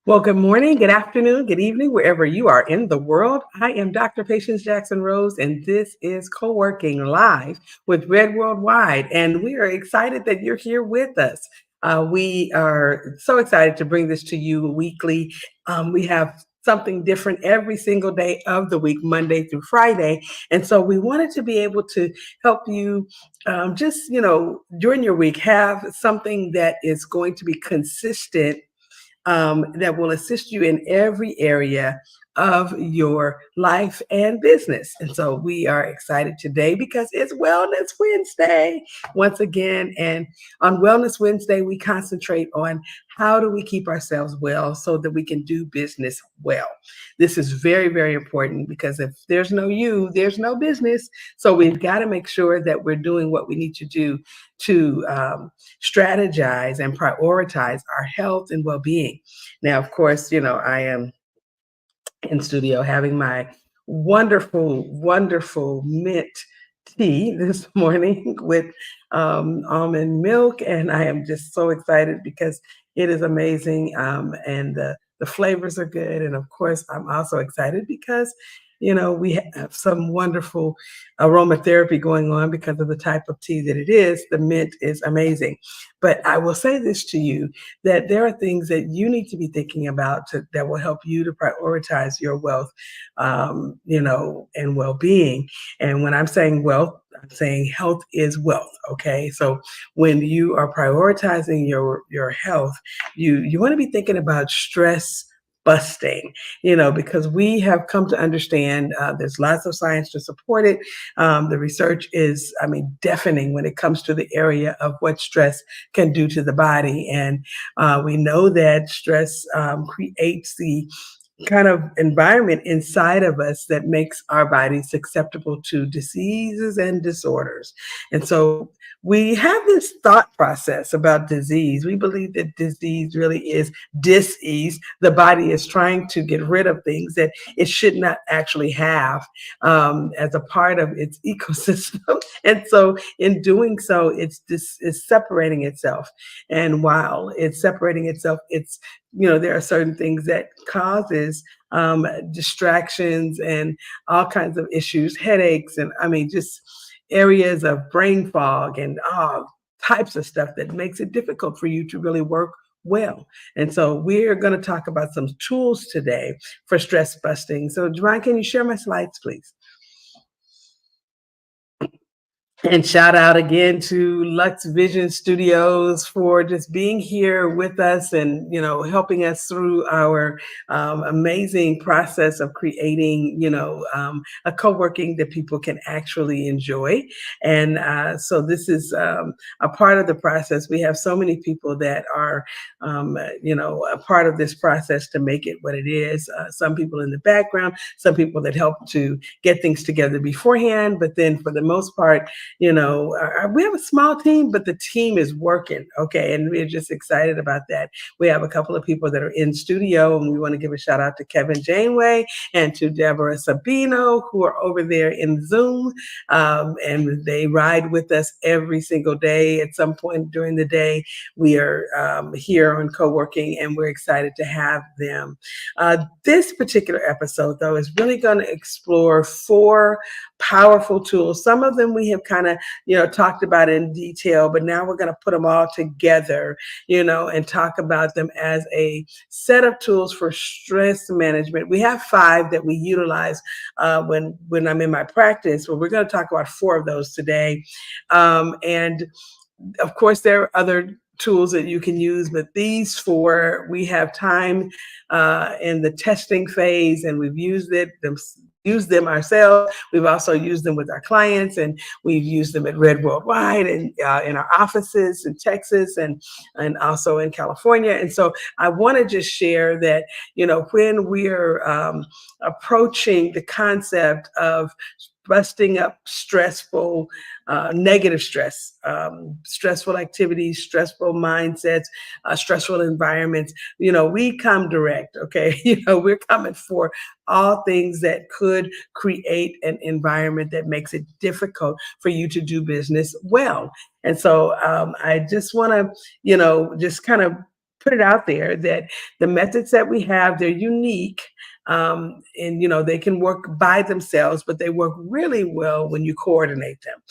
Well, good morning, good afternoon, good evening, wherever you are in the world. I am Dr. Patience Jackson Rose, and this is Co-working Live with Red Worldwide. And we are excited that you're here with us. We are so excited to bring this to you weekly. We have something different every single day of the week, Monday through Friday. And so we wanted to be able to help you during your week, have something that is going to be consistent, that will assist you in every area of your life and business. And so we are excited today because it's Wellness Wednesday once again. And on Wellness Wednesday, we concentrate on how do we keep ourselves well so that we can do business well. This is very, very important because if there's no you, there's no business. So we've got to make sure that we're doing what we need to do to strategize and prioritize our health and well-being. Now, of course, I am in studio having my wonderful, wonderful mint tea this morning with almond milk, and I am just so excited because it is amazing, and the flavors are good. And of course, I'm also excited because we have some wonderful aromatherapy going on because of the type of tea that it is. The mint is amazing. But I will say this to you, that there are things that you need to be thinking about that will help you to prioritize your wealth, and well-being. And when I'm saying wealth, I'm saying health is wealth. Okay. So when you are prioritizing your health, you want to be thinking about stress busting, because we have come to understand, there's lots of science to support it. The research is, deafening when it comes to the area of what stress can do to the body. And we know that stress creates the kind of environment inside of us that makes our bodies susceptible to diseases and disorders. And so we have this thought process about disease. We believe that disease really is dis-ease. The body is trying to get rid of things that it should not actually have, as a part of its ecosystem. And so in doing so, it's separating itself. And while it's separating itself, there are certain things that causes distractions and all kinds of issues, headaches, and just areas of brain fog and all types of stuff that makes it difficult for you to really work well. And so we're going to talk about some tools today for stress busting. So Javon, can you share my slides, please? And shout out again to Lux Vision Studios for just being here with us and, helping us through our amazing process of creating, a co-working that people can actually enjoy. And so this is a part of the process. We have so many people that are, a part of this process to make it what it is. Some people in the background, some people that help to get things together beforehand. But then for the most part, we have a small team, but the team is working. Okay. And we're just excited about that. We have a couple of people that are in studio, and we want to give a shout out to Kevin Janeway and to Deborah Sabino, who are over there in Zoom. And they ride with us every single day. At some point during the day, we are here on co-working, and we're excited to have them. This particular episode, though, is really going to explore 4 powerful tools. Some of them we have kind of, talked about in detail, but now we're going to put them all together, and talk about them as a set of tools for stress management. We have 5 that we utilize when I'm in my practice, but we're going to talk about 4 of those today. And of course, there are other tools that you can use, but these 4, we have time in the testing phase, and we've used them ourselves. We've also used them with our clients, and we've used them at Red Worldwide and in our offices in Texas and also in California. And so I want to just share that, when we're approaching the concept of busting up stressful, negative stress, stressful activities, stressful mindsets, stressful environments, we come direct. Okay. We're coming for all things that could create an environment that makes it difficult for you to do business well. And so I just want to, just kind of put it out there that the methods that we have, they're unique. And they can work by themselves, but they work really well when you coordinate them.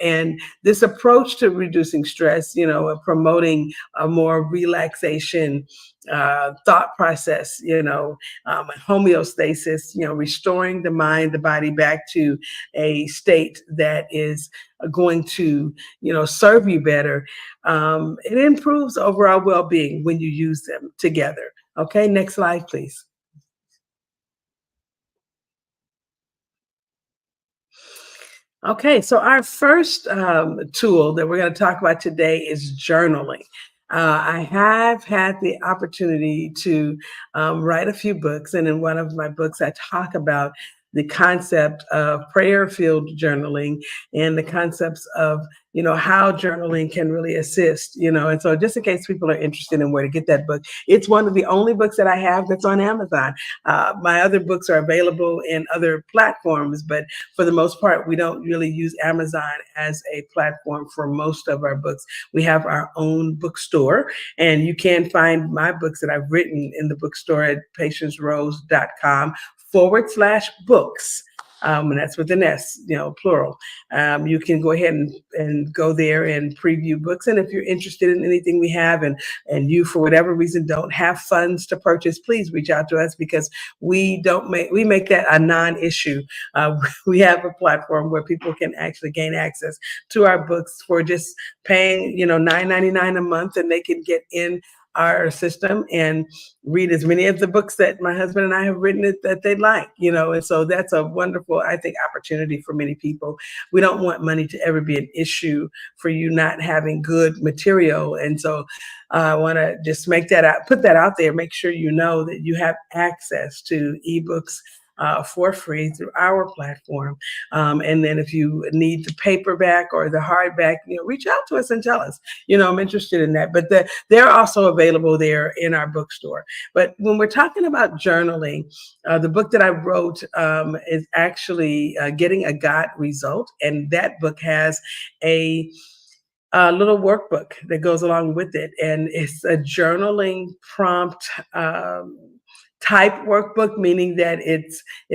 And this approach to reducing stress, promoting a more relaxation thought process, homeostasis, restoring the mind, the body back to a state that is going to, serve you better. It improves overall well-being when you use them together. Okay, next slide, please. Okay, so our first tool that we're going to talk about today is journaling. I have had the opportunity to write a few books, and in one of my books, I talk about the concept of prayer-filled journaling and the concepts of how journaling can really assist. And so just in case people are interested in where to get that book, it's one of the only books that I have that's on Amazon. My other books are available in other platforms, but for the most part, we don't really use Amazon as a platform for most of our books. We have our own bookstore, and you can find my books that I've written in the bookstore at patiencerose.com/books. And that's with an S, plural. You can go ahead and go there and preview books. And if you're interested in anything we have, and you, for whatever reason, don't have funds to purchase, please reach out to us, because we make that a non-issue. We have a platform where people can actually gain access to our books for just paying, $9.99 a month, and they can get in our system and read as many of the books that my husband and I have written that they'd like, and so that's a wonderful, I think, opportunity for many people. We don't want money to ever be an issue for you not having good material. And so I want to just put that out there, make sure you know that you have access to ebooks for free through our platform. And then if you need the paperback or the hardback, reach out to us and tell us, I'm interested in that. But they're also available there in our bookstore. But when we're talking about journaling, the book that I wrote is actually Getting a God Result. And that book has a little workbook that goes along with it. And it's a journaling prompt type workbook, meaning that it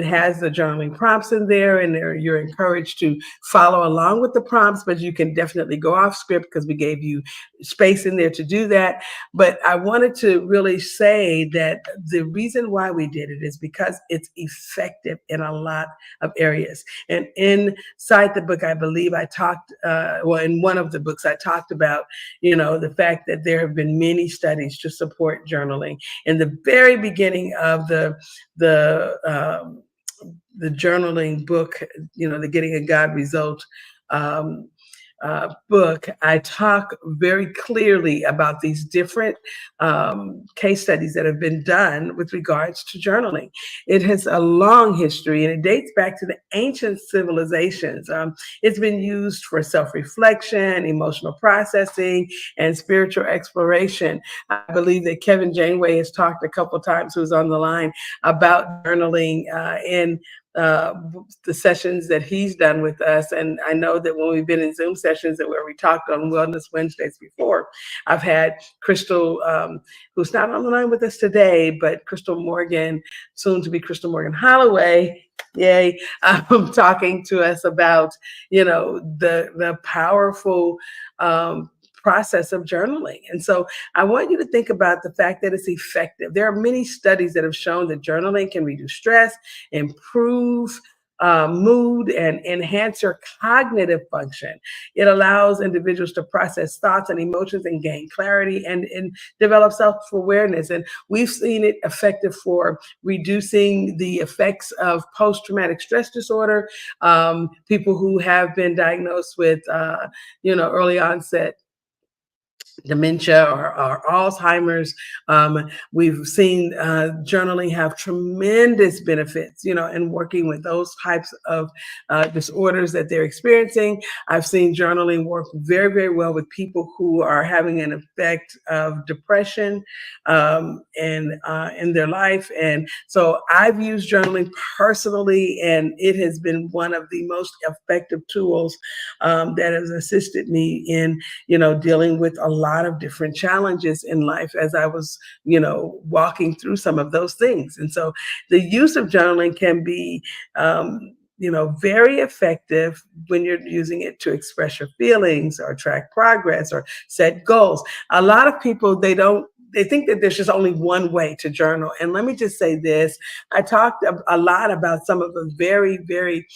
has the journaling prompts in there, and you're encouraged to follow along with the prompts, but you can definitely go off script because we gave you space in there to do that. But I wanted to really say that the reason why we did it is because it's effective in a lot of areas. And inside the book, I believe I talked, in one of the books, I talked about, the fact that there have been many studies to support journaling. In the very beginning of the journaling book, the Getting a God Result um, book, I talk very clearly about these different case studies that have been done with regards to journaling. It has a long history, and it dates back to the ancient civilizations. It's been used for self-reflection, emotional processing, and spiritual exploration. I believe that Kevin Janeway has talked a couple times, who's on the line, about journaling in uh, the sessions that he's done with us. And I know that when we've been in Zoom sessions where we talked on Wellness Wednesdays before, I've had Crystal, who's not on the line with us today, but Crystal Morgan, soon to be Crystal Morgan Holloway, yay, talking to us about, the powerful process of journaling. And so I want you to think about the fact that it's effective. There are many studies that have shown that journaling can reduce stress, improve mood, and enhance your cognitive function. It allows individuals to process thoughts and emotions and gain clarity and develop self-awareness. And we've seen it effective for reducing the effects of post-traumatic stress disorder, people who have been diagnosed with, early onset dementia or Alzheimer's. We've seen journaling have tremendous benefits, in working with those types of disorders that they're experiencing. I've seen journaling work very, very well with people who are having an effect of depression in their life. And so I've used journaling personally, and it has been one of the most effective tools that has assisted me in, dealing with a lot of different challenges in life as I was, walking through some of those things. And so the use of journaling can be, very effective when you're using it to express your feelings or track progress or set goals. A lot of people, they think that there's just only one way to journal. And let me just say this. I talked a lot about some of the very, very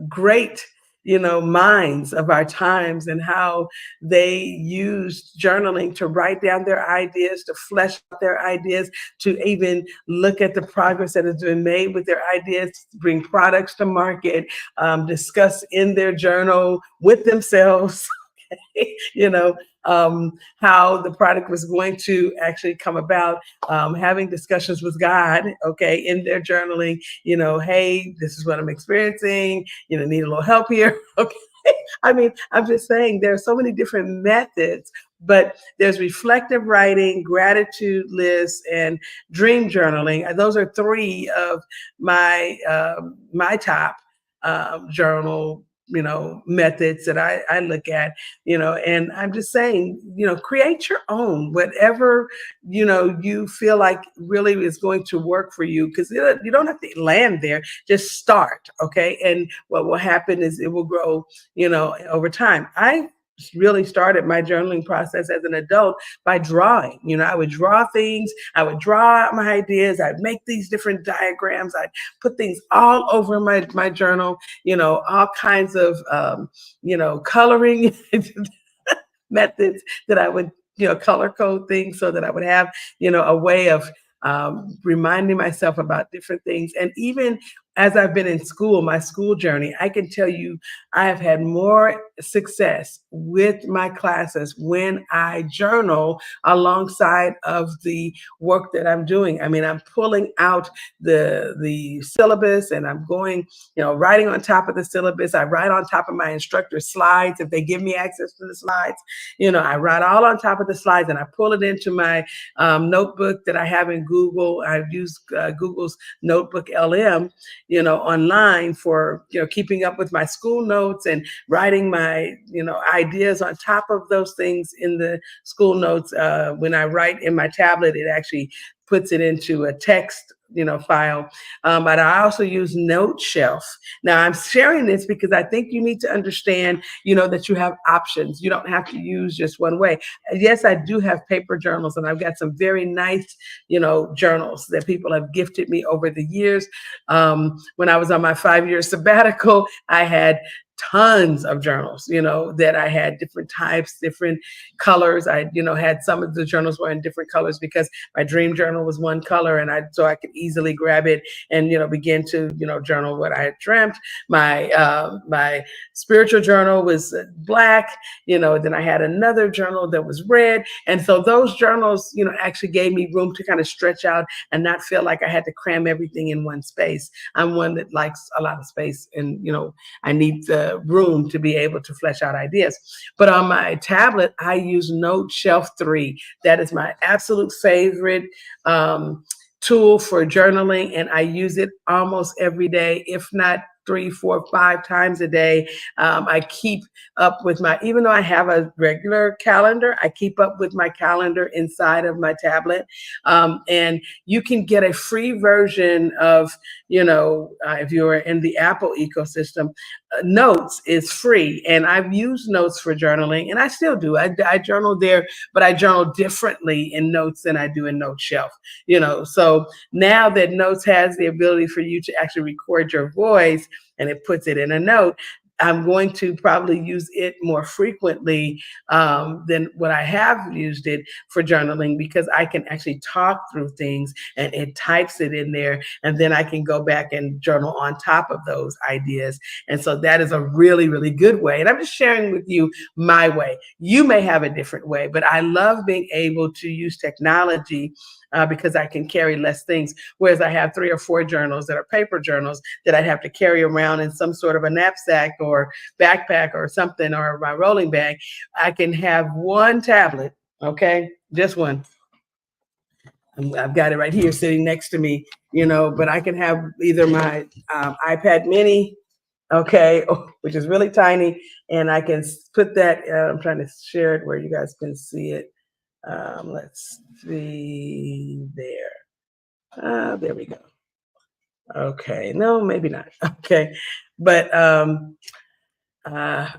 great, minds of our times and how they used journaling to write down their ideas, to flesh out their ideas, to even look at the progress that has been made with their ideas, bring products to market, discuss in their journal with themselves you know, how the product was going to actually come about, having discussions with God, okay, in their journaling, hey, this is what I'm experiencing, need a little help here, okay. I mean, I'm just saying there are so many different methods, but there's reflective writing, gratitude lists, and dream journaling. And those are three of my top journal methods that I look at, and I'm just saying, create your own, whatever, you feel like really is going to work for you, because you don't have to land there, just start, okay? And what will happen is it will grow, over time. I really started my journaling process as an adult by drawing. I would draw things, I would draw out my ideas, I'd make these different diagrams, I'd put things all over my journal, all kinds of coloring methods that I would, color code things so that I would have, a way of reminding myself about different things. And even as I've been in school, my school journey, I can tell you I have had more success with my classes when I journal alongside of the work that I'm doing. I mean, I'm pulling out the syllabus and I'm going, writing on top of the syllabus. I write on top of my instructor's slides if they give me access to the slides. I write all on top of the slides and I pull it into my notebook that I have in Google. I use Google's Notebook LM, online for, keeping up with my school notes and writing my, ideas on top of those things in the school notes. When I write in my tablet, it actually puts it into a text file. But I also use Note Shelf. Now I'm sharing this because I think you need to understand, that you have options. You don't have to use just one way. Yes, I do have paper journals, and I've got some very nice, journals that people have gifted me over the years. When I was on my 5-year sabbatical, I had tons of journals, that I had different types, different colors. I, had some of the journals were in different colors because my dream journal was one color, and so I could easily grab it and, begin to, journal what I had dreamt. My spiritual journal was black, then I had another journal that was red. And so those journals, actually gave me room to kind of stretch out and not feel like I had to cram everything in one space. I'm one that likes a lot of space, and, I need the room to be able to flesh out ideas. But on my tablet, I use Note Shelf 3. That is my absolute favorite tool for journaling, and I use it almost every day, if not 3, 4, 5 times a day. I keep up with even though I have a regular calendar, I keep up with my calendar inside of my tablet. And you can get a free version of, if you're in the Apple ecosystem, Notes is free. And I've used Notes for journaling, and I still do. I journal there, but I journal differently in Notes than I do in Note Shelf. So now that Notes has the ability for you to actually record your voice and it puts it in a note, I'm going to probably use it more frequently than what I have used it for journaling, because I can actually talk through things and it types it in there, and then I can go back and journal on top of those ideas. And so that is a really, really good way. And I'm just sharing with you my way. You may have a different way, but I love being able to use technology because I can carry less things. Whereas I have 3 or 4 journals that are paper journals that I'd have to carry around in some sort of a knapsack or backpack or something, or my rolling bag. I can have one tablet, okay, just one. I've got it right here sitting next to me, but I can have either my iPad mini, okay, which is really tiny, and I can put that. I'm trying to share it where you guys can see it. Let's see there. There we go. Okay, no, maybe not. Okay, but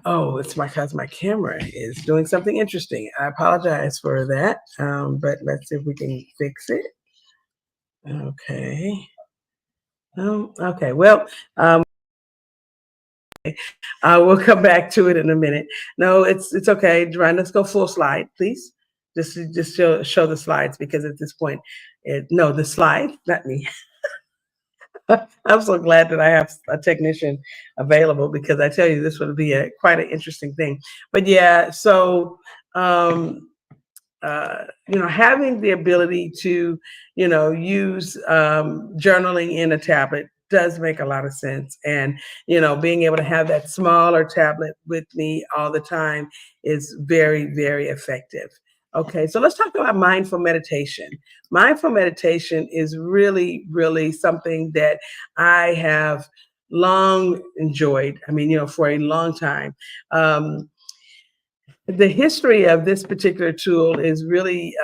oh, it's my because my camera is doing something interesting. I apologize for that. But let's see if we can fix it. Okay. Okay. Well, we'll come back to it in a minute. No, it's okay. Ryan, let's go full slide, please. Just show the slides because at this point, no, the slide, not me. I'm so glad that I have a technician available because I tell you this would be a quite an interesting thing. But yeah, so um, having the ability to, use journaling in a tablet does make a lot of sense. And, being able to have that smaller tablet with me all the time is very, very effective. Okay, so let's talk about mindful meditation. Mindful meditation is really, really something that I have long enjoyed. I mean, for a long time. The history of this particular tool is really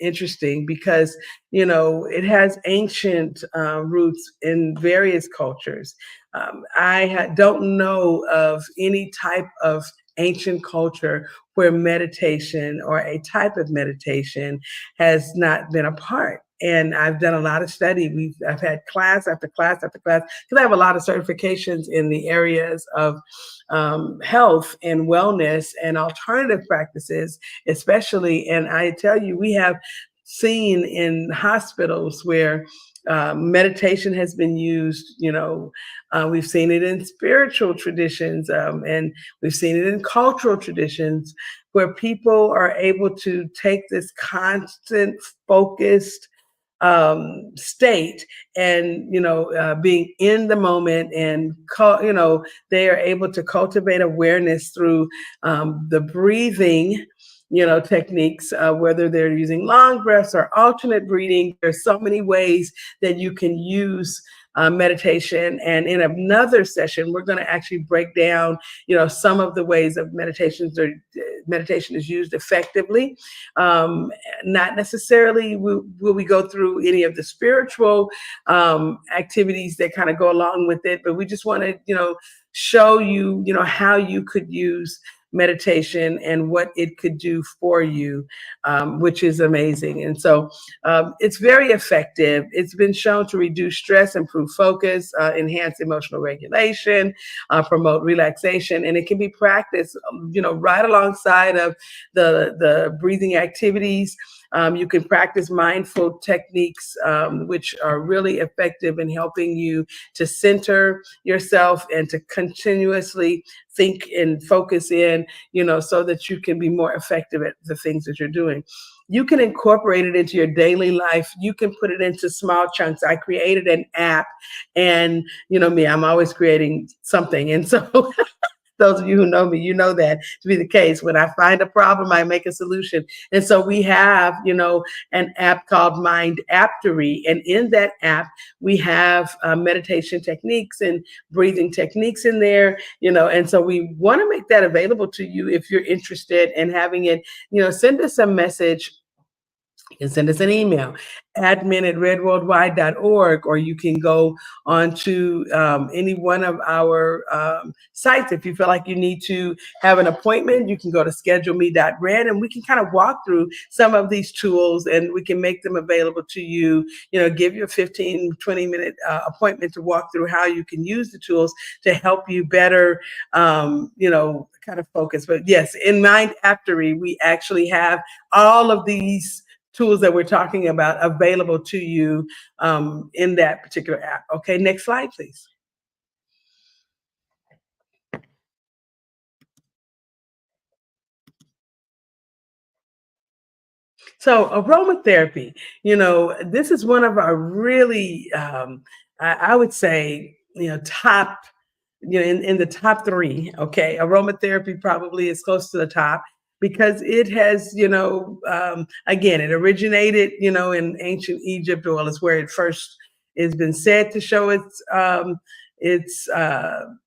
interesting because it has ancient roots in various cultures. I don't know of any type of ancient culture where meditation or a type of meditation has not been a part. And I've done a lot of study. I've had class after class after class because I have a lot of certifications in the areas of health and wellness and alternative practices, especially. And I tell you, we have seen in hospitals where meditation has been used. We've seen it in spiritual traditions, and we've seen it in cultural traditions where people are able to take this constant, focused state and being in the moment and they are able to cultivate awareness through the breathing techniques, whether they're using long breaths or alternate breathing. There's so many ways that you can use meditation. And in another session, we're going to actually break down, some of the ways of meditation is used effectively. Not necessarily will we go through any of the spiritual activities that kind of go along with it, but we just want to, show you, how you could use meditation and what it could do for you, which is amazing. And so it's very effective. It's been shown to reduce stress, improve focus, enhance emotional regulation, promote relaxation, and it can be practiced, right alongside of the breathing activities. You can practice mindful techniques, which are really effective in helping you to center yourself and to continuously think and focus in, so that you can be more effective at the things that you're doing. You can incorporate it into your daily life. You can put it into small chunks. I created an app, and me, I'm always creating something. And so those of you who know me, you know that to be the case. When I find a problem, I make a solution. And so we have, an app called Mind Aptory. And in that app, we have meditation techniques and breathing techniques in there, and so we want to make that available to you if you're interested in having it. Send us a message. You can send us an email, admin@redworldwide.org, or you can go onto any one of our sites. If you feel like you need to have an appointment, you can go to scheduleme.red, and we can kind of walk through some of these tools and we can make them available to you, give you a 15, 20-minute appointment to walk through how you can use the tools to help you better, kind of focus. But yes, in Mind Aptory, we actually have all of these tools that we're talking about available to you in that particular app. Okay, next slide, please. So aromatherapy, this is one of our really, I would say, top, in the top three. Okay, aromatherapy probably is close to the top because it has, again, it originated, in ancient Egypt, or is where it first has been said to show its its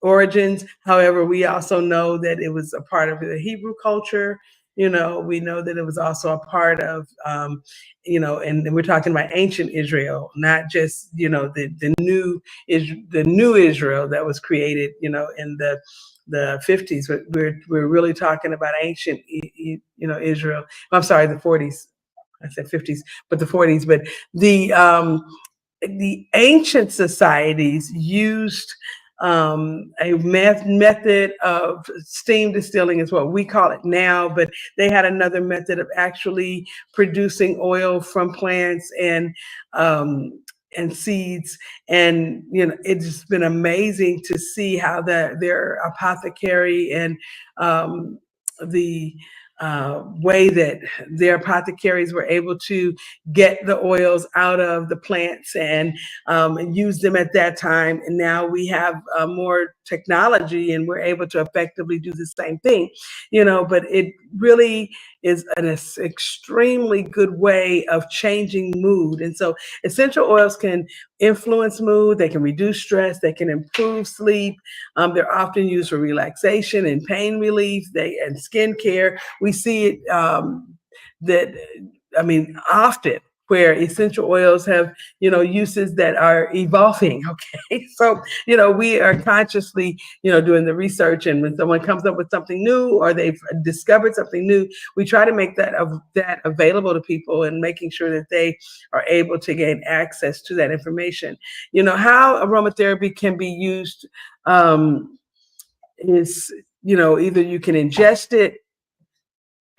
origins. However, we also know that it was a part of the Hebrew culture. We know that it was also a part of, and we're talking about ancient Israel, not just the new Israel that was created, in the 50s. But we're really talking about ancient, Israel. I'm sorry, the 40s. I said 50s, but the 40s. But the um, the ancient societies used a method of steam distilling, is what we call it now, but they had another method of actually producing oil from plants um, and seeds. And it's just been amazing to see how their apothecary and um, the way that their apothecaries were able to get the oils out of the plants and use them at that time. And now we have more technology and we're able to effectively do the same thing, but it really is an extremely good way of changing mood. And so essential oils can influence mood, they can reduce stress, they can improve sleep. They're often used for relaxation and pain relief, and skin care. We see it that I mean, often, where essential oils have, uses that are evolving. Okay. So, we are consciously, doing the research. And when someone comes up with something new or they've discovered something new, we try to make that available to people and making sure that they are able to gain access to that information. How aromatherapy can be used is, either you can ingest it,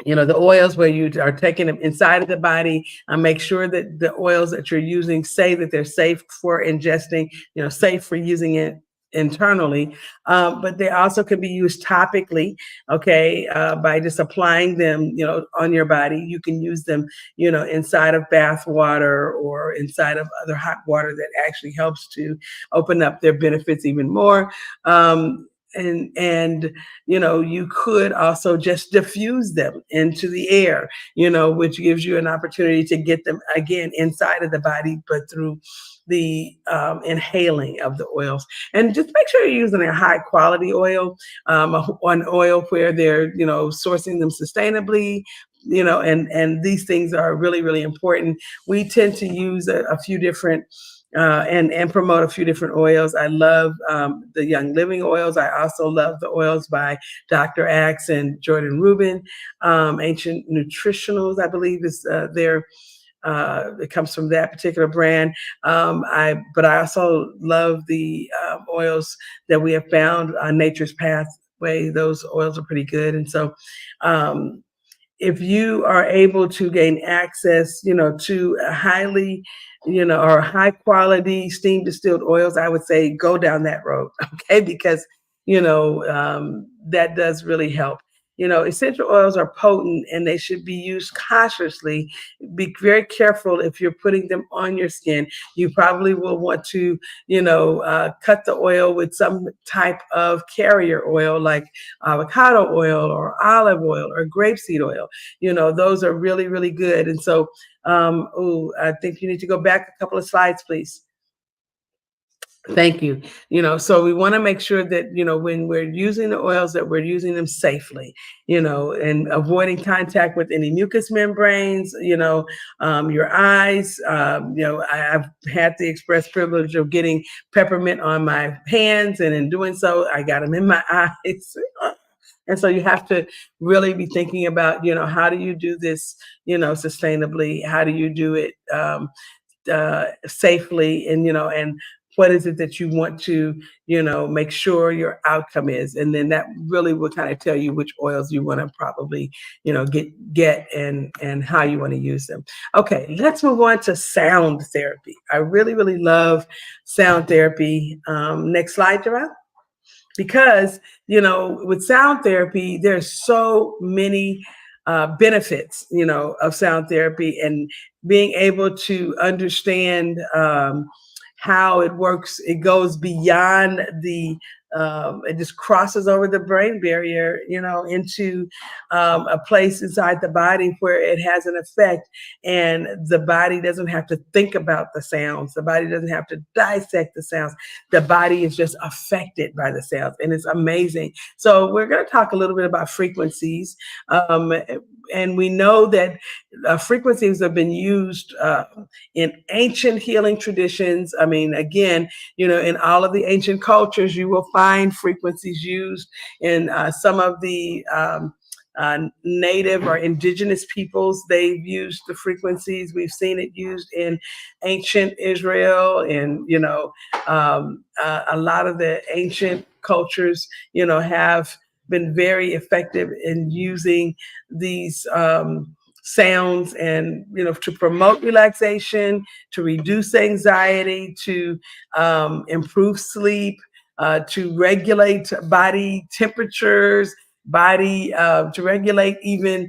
the oils where you are taking them inside of the body. Make sure that the oils that you're using say that they're safe for ingesting, safe for using it internally. But they also can be used topically, okay, by just applying them, on your body. You can use them, inside of bath water or inside of other hot water that actually helps to open up their benefits even more. And you could also just diffuse them into the air, which gives you an opportunity to get them again inside of the body, but through the inhaling of the oils. And just make sure you're using a high quality oil, an oil where they're, sourcing them sustainably, and these things are really, really important. We tend to use a few different and promote a few different oils. I love the Young Living oils. I also love the oils by Dr. Axe and Jordan Rubin. Ancient Nutritionals, I believe, is their. It comes from that particular brand. But I also love the oils that we have found on Nature's Pathway. Those oils are pretty good, and so. If you are able to gain access, to a highly, or high quality steam distilled oils, I would say go down that road, okay? Because, that does really help. Essential oils are potent and they should be used cautiously. Be very careful if you're putting them on your skin. You probably will want to, cut the oil with some type of carrier oil like avocado oil or olive oil or grapeseed oil. Those are really, really good. And so, I think you need to go back a couple of slides, please. Thank you. So we want to make sure that, when we're using the oils, that we're using them safely, and avoiding contact with any mucous membranes, your eyes. I've had the express privilege of getting peppermint on my hands, and in doing so, I got them in my eyes. And so you have to really be thinking about, how do you do this, sustainably? How do you do it safely? And what is it that you want to, make sure your outcome is? And then that really will kind of tell you which oils you want to probably, get and how you want to use them. Okay, let's move on to sound therapy. I really, really love sound therapy. Next slide, Gerard. Because with sound therapy there's so many benefits of sound therapy, and being able to understand how it works. It goes beyond the it just crosses over the brain barrier, into a place inside the body where it has an effect, and the body doesn't have to think about the sounds. The body doesn't have to dissect the sounds. The body is just affected by the sounds, and it's amazing. So we're going to talk a little bit about frequencies, um, and we know that frequencies have been used in ancient healing traditions. I mean, again, in all of the ancient cultures, you will find frequencies used in some of the native or indigenous peoples. They've used the frequencies. We've seen it used in ancient Israel, and a lot of the ancient cultures, have been very effective in using these sounds, and to promote relaxation, to reduce anxiety, to improve sleep, to regulate body temperatures, body to regulate even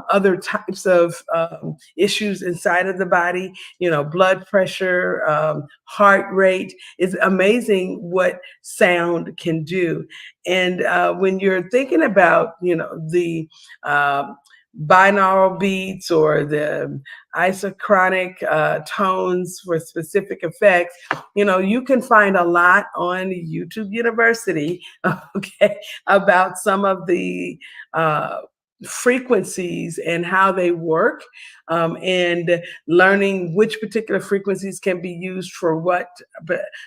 other types of issues inside of the body, blood pressure, heart rate. It's amazing what sound can do. And when you're thinking about the binaural beats or the isochronic tones for specific effects, you can find a lot on YouTube University, okay, about some of the frequencies and how they work, and learning which particular frequencies can be used for what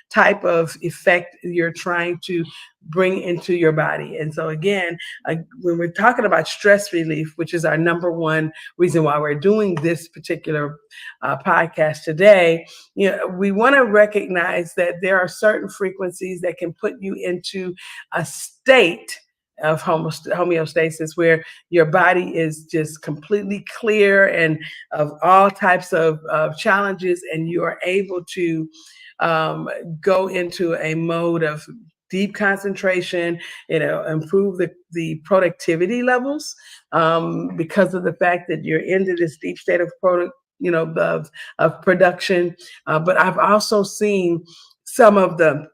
type of effect you're trying to bring into your body. And so again, when we're talking about stress relief, which is our number one reason why we're doing this particular podcast today, we want to recognize that there are certain frequencies that can put you into a state of homeostasis, where your body is just completely clear and of all types of challenges, and you are able to go into a mode of deep concentration, improve the productivity levels, because of the fact that you're into this deep state of of production. But I've also seen some of the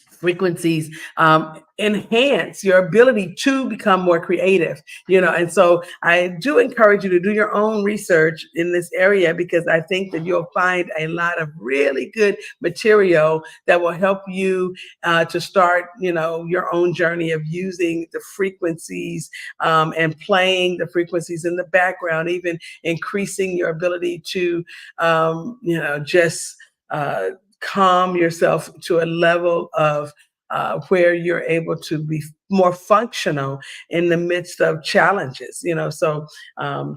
frequencies enhance your ability to become more creative, and so I do encourage you to do your own research in this area, because I think that you'll find a lot of really good material that will help you to start your own journey of using the frequencies, and playing the frequencies in the background, even increasing your ability to just calm yourself to a level of where you're able to be more functional in the midst of challenges, so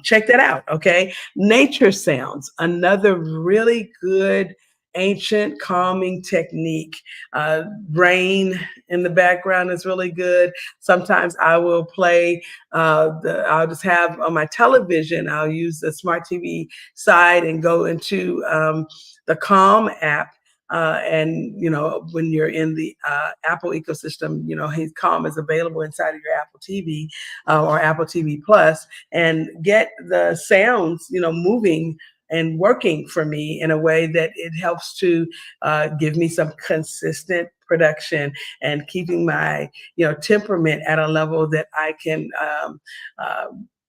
check that out. Okay. Nature sounds, another really good ancient calming technique. Rain in the background is really good. Sometimes I will play I'll just have on my television, I'll use the smart TV side and go into the Calm app, and when you're in the Apple ecosystem, his Calm is available inside of your Apple TV, or Apple TV Plus, and get the sounds moving and working for me in a way that it helps to give me some consistent production, and keeping my temperament at a level that I can uh,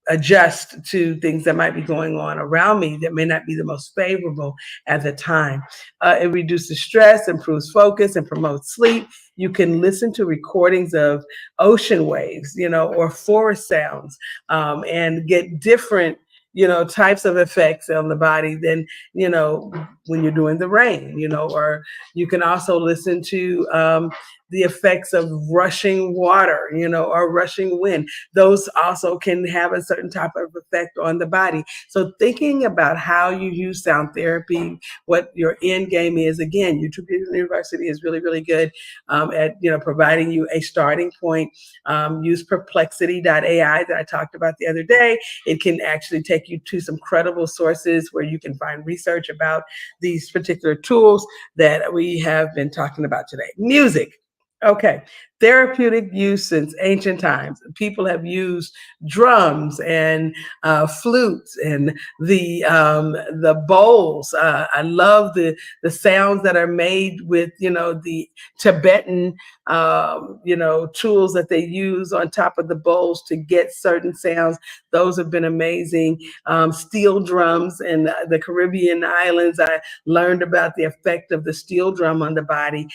adjust to things that might be going on around me that may not be the most favorable at the time. It reduces stress, improves focus, and promotes sleep. You can listen to recordings of ocean waves, or forest sounds, and get different types of effects on the body than when you're doing the rain, or you can also listen to the effects of rushing water, or rushing wind. Those also can have a certain type of effect on the body. So thinking about how you use sound therapy, what your end game is, again, YouTube University is really, really good at providing you a starting point. Use perplexity.ai that I talked about the other day. It can actually take you to some credible sources where you can find research about these particular tools that we have been talking about today. Music. Okay. therapeutic use since ancient times. People have used drums and flutes and the bowls. I love the sounds that are made with the Tibetan tools that they use on top of the bowls to get certain sounds. Those have been amazing. Steel drums in the Caribbean islands. I learned about the effect of the steel drum on the body.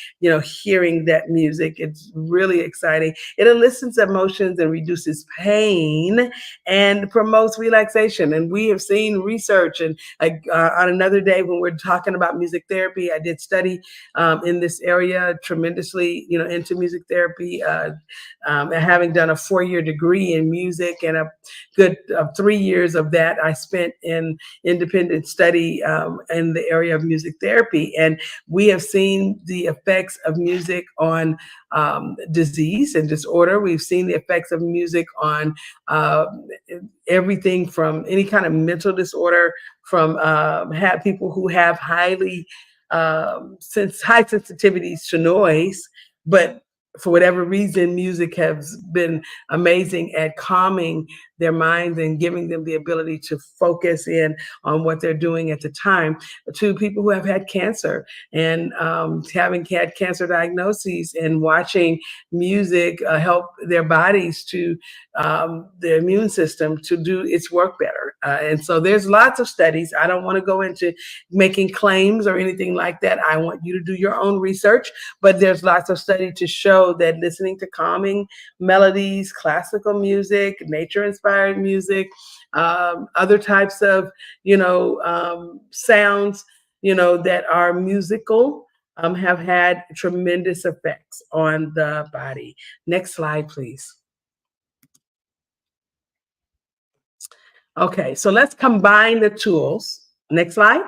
Hearing that music, it's really exciting. It elicits emotions and reduces pain and promotes relaxation. And we have seen research. And on another day, when we're talking about music therapy, I did study in this area tremendously, into music therapy, having done a 4-year degree in music, and a good 3 years of that I spent in independent study in the area of music therapy. And we have seen the effects of music on disease and disorder. We've seen the effects of music on uh, everything from any kind of mental disorder, from have people who have high sensitivities to noise, but for whatever reason, music has been amazing at calming their minds and giving them the ability to focus in on what they're doing at the time. To people who have had cancer and having had cancer diagnoses, and watching music help their bodies to the immune system to do its work better. And so there's lots of studies. I don't want to go into making claims or anything like that. I want you to do your own research, but there's lots of study to show that listening to calming melodies, classical music, nature inspired music, other types of sounds that are musical, have had tremendous effects on the body. Next slide, please. Okay, so let's combine the tools. Next slide.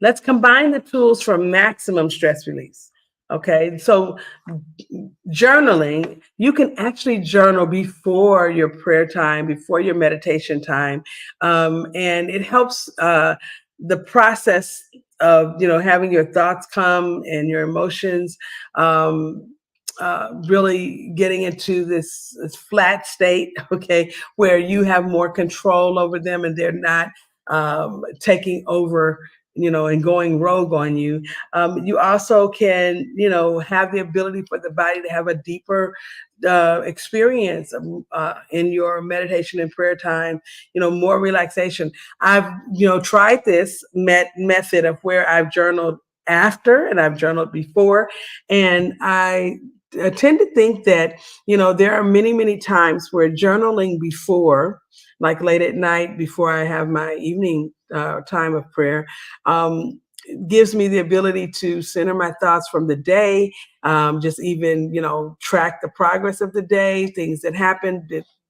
Let's combine the tools for maximum stress release. Okay, so journaling, you can actually journal before your prayer time, before your meditation time, and it helps the process of having your thoughts come and your emotions really getting into this flat state, okay, where you have more control over them and they're not taking over, and going rogue on you. You also can, have the ability for the body to have a deeper experience in your meditation and prayer time, more relaxation. I've, tried this method of where I've journaled after and I've journaled before. And I tend to think that, there are many, many times where journaling before, like late at night before I have my evening time of prayer, gives me the ability to center my thoughts from the day, just even, track the progress of the day, things that happened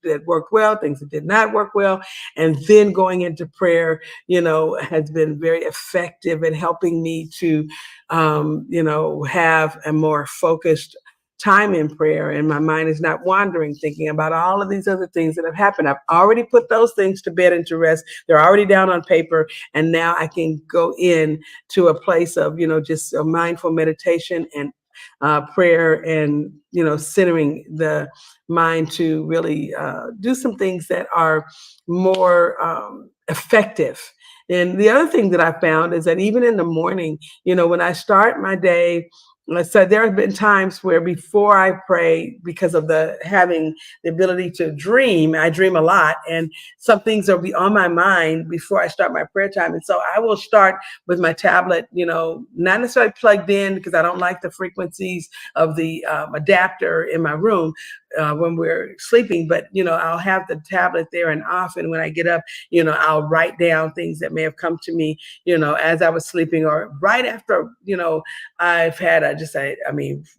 that worked well, things that did not work well. And then going into prayer, has been very effective in helping me to, have a more focused time in prayer, and my mind is not wandering thinking about all of these other things that have happened. I've already put those things to bed and to rest. They're already down on paper, and now I can go in to a place of just a mindful meditation and prayer, and centering the mind to really do some things that are more effective. And the other thing that I found is that even in the morning, when I start my day, so there have been times where before I pray, because of the having the ability to dream, I dream a lot, and some things will be on my mind before I start my prayer time. And so I will start with my tablet, not necessarily plugged in, because I don't like the frequencies of the adapter in my room when we're sleeping, but I'll have the tablet there and off, and when I get up, I'll write down things that may have come to me, as I was sleeping, or right after, I've had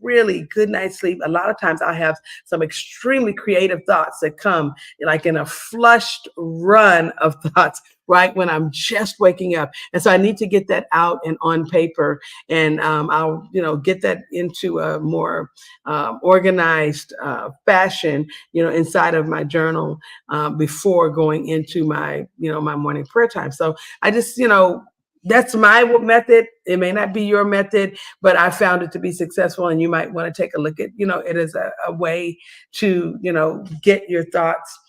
really good night's sleep. A lot of times I'll have some extremely creative thoughts that come like in a flushed run of thoughts right when I'm just waking up. And so I need to get that out and on paper, and I'll, get that into a more organized fashion, inside of my journal before going into my, my morning prayer time. So I just, That's my method. It may not be your method, but I found it to be successful. And you might want to take a look at, it is a way to, get your thoughts,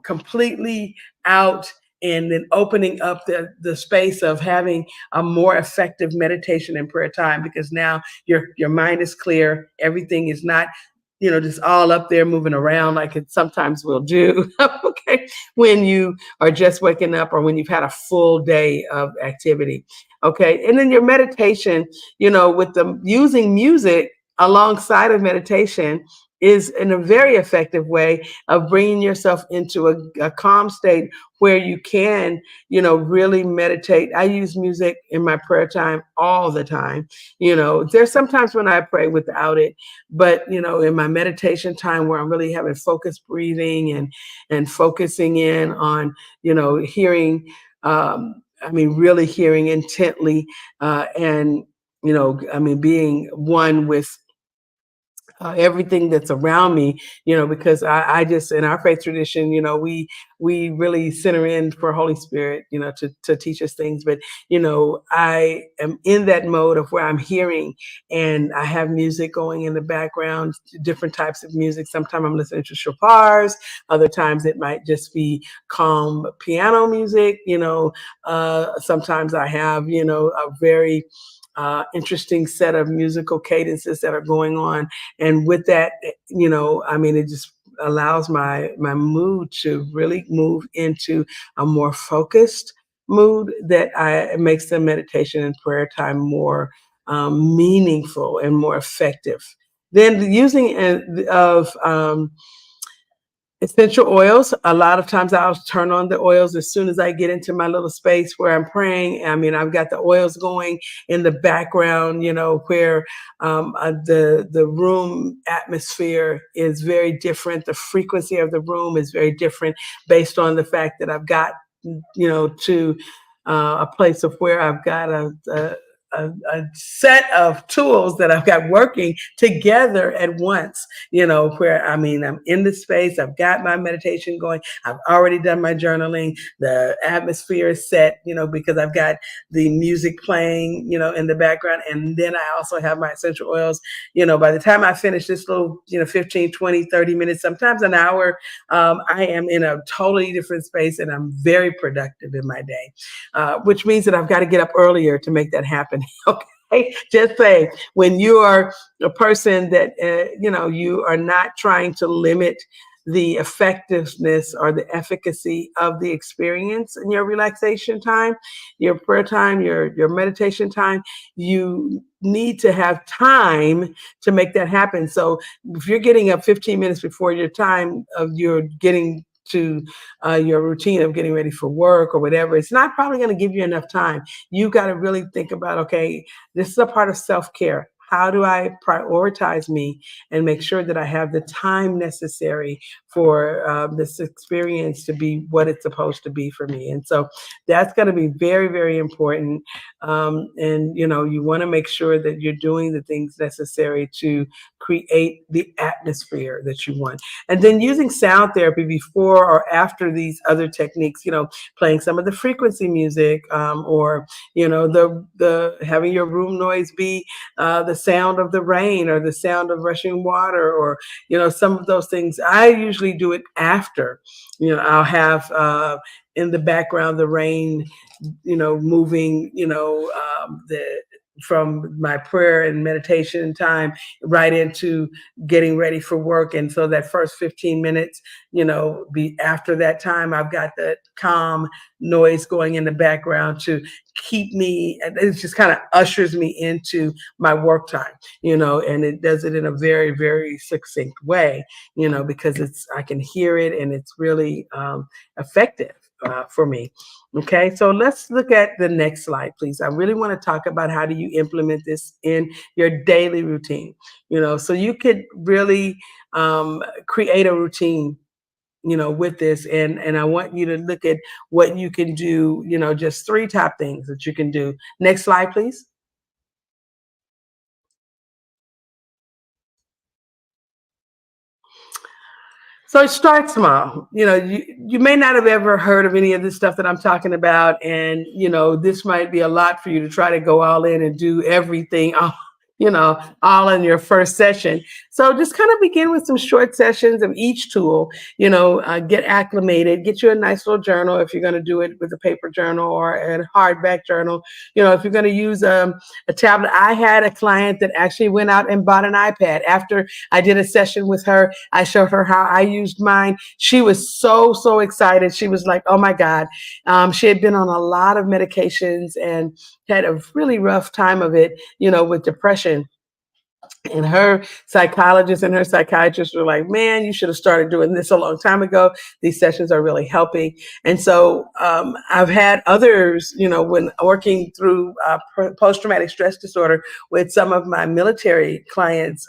completely out, and then opening up the space of having a more effective meditation and prayer time, because now your mind is clear. Everything is not, just all up there moving around like it sometimes will do. Okay. When you are just waking up or when you've had a full day of activity. Okay. And then your meditation, with the using music alongside of meditation is in a very effective way of bringing yourself into a calm state where you can, really meditate. I use music in my prayer time all the time. There's sometimes when I pray without it, but in my meditation time where I'm really having focused breathing and focusing in on, hearing, really hearing intently, and, being one with everything that's around me, because I just, in our faith tradition, we really center in for Holy Spirit, to teach us things. But, I am in that mode of where I'm hearing, and I have music going in the background, different types of music. Sometimes I'm listening to chopars, other times it might just be calm piano music, sometimes I have, a very interesting set of musical cadences that are going on, and with that, it just allows my mood to really move into a more focused mood that I makes the meditation and prayer time more meaningful and more effective. Then the using of essential oils. A lot of times I'll turn on the oils as soon as I get into my little space where I'm praying. I've got the oils going in the background, where the room atmosphere is very different. The frequency of the room is very different based on the fact that I've got, to a place of where I've got a set of tools that I've got working together at once, where I'm in the space, I've got my meditation going, I've already done my journaling, the atmosphere is set, because I've got the music playing, in the background. And then I also have my essential oils. By the time I finish this little, 15, 20, 30 minutes, sometimes an hour, I am in a totally different space and I'm very productive in my day, which means that I've got to get up earlier to make that happen. Okay. Just say when you are a person that, you are not trying to limit the effectiveness or the efficacy of the experience in your relaxation time, your prayer time, your meditation time, you need to have time to make that happen. So if you're getting up 15 minutes before your time of your getting to your routine of getting ready for work or whatever, it's not probably going to give you enough time. You got to really think about, okay, this is a part of self-care. How do I prioritize me and make sure that I have the time necessary for this experience to be what it's supposed to be for me? And so that's going to be very, very important. And, you want to make sure that you're doing the things necessary to create the atmosphere that you want. And then using sound therapy before or after these other techniques, playing some of the frequency music, or, the having your room noise be the sound of the rain or the sound of rushing water, or, some of those things. I usually do it after, I'll have in the background the rain, moving, the from my prayer and meditation time right into getting ready for work. And so that first 15 minutes, be after that time, I've got that calm noise going in the background to keep me, and it just kind of ushers me into my work time, and it does it in a very, very succinct way, because I can hear it and it's really effective for me. Okay, so let's look at the next slide, please. I really want to talk about how do you implement this in your daily routine. So you could really create a routine, with this, and I want you to look at what you can do. Just three top things that you can do. Next slide, please. So start small. You may not have ever heard of any of this stuff that I'm talking about, and this might be a lot for you to try to go all in and do everything, all in your first session. So just kind of begin with some short sessions of each tool. Get acclimated, get you a nice little journal if you're going to do it with a paper journal or a hardback journal. If you're going to use a tablet, I had a client that actually went out and bought an iPad after I did a session with her. I showed her how I used mine. She was so excited. She was like, oh my God. She had been on a lot of medications and had a really rough time of it, with depression. And her psychologist and her psychiatrist were like, man, you should have started doing this a long time ago. These sessions are really helping. And so I've had others, when working through post-traumatic stress disorder with some of my military clients,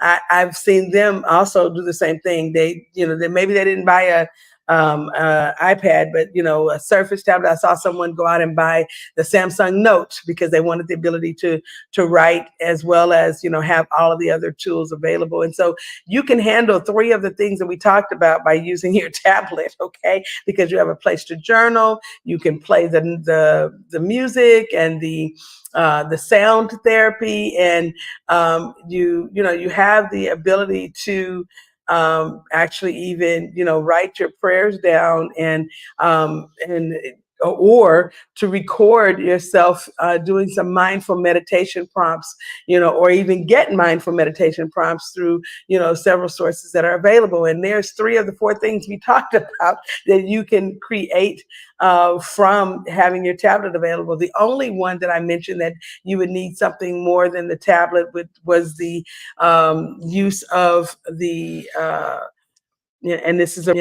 I've seen them also do the same thing. Maybe they didn't buy a iPad, but a Surface tablet. I saw someone go out and buy the Samsung Note because they wanted the ability to write as well as have all of the other tools available. And so you can handle three of the things that we talked about by using your tablet, okay? Because you have a place to journal, you can play the music and the sound therapy, and you have the ability to actually even write your prayers down, and or to record yourself doing some mindful meditation prompts, or even get mindful meditation prompts through several sources that are available. And there's three of the four things we talked about that you can create from having your tablet available. The only one that I mentioned that you would need something more than the tablet was the use of the yeah, and this is a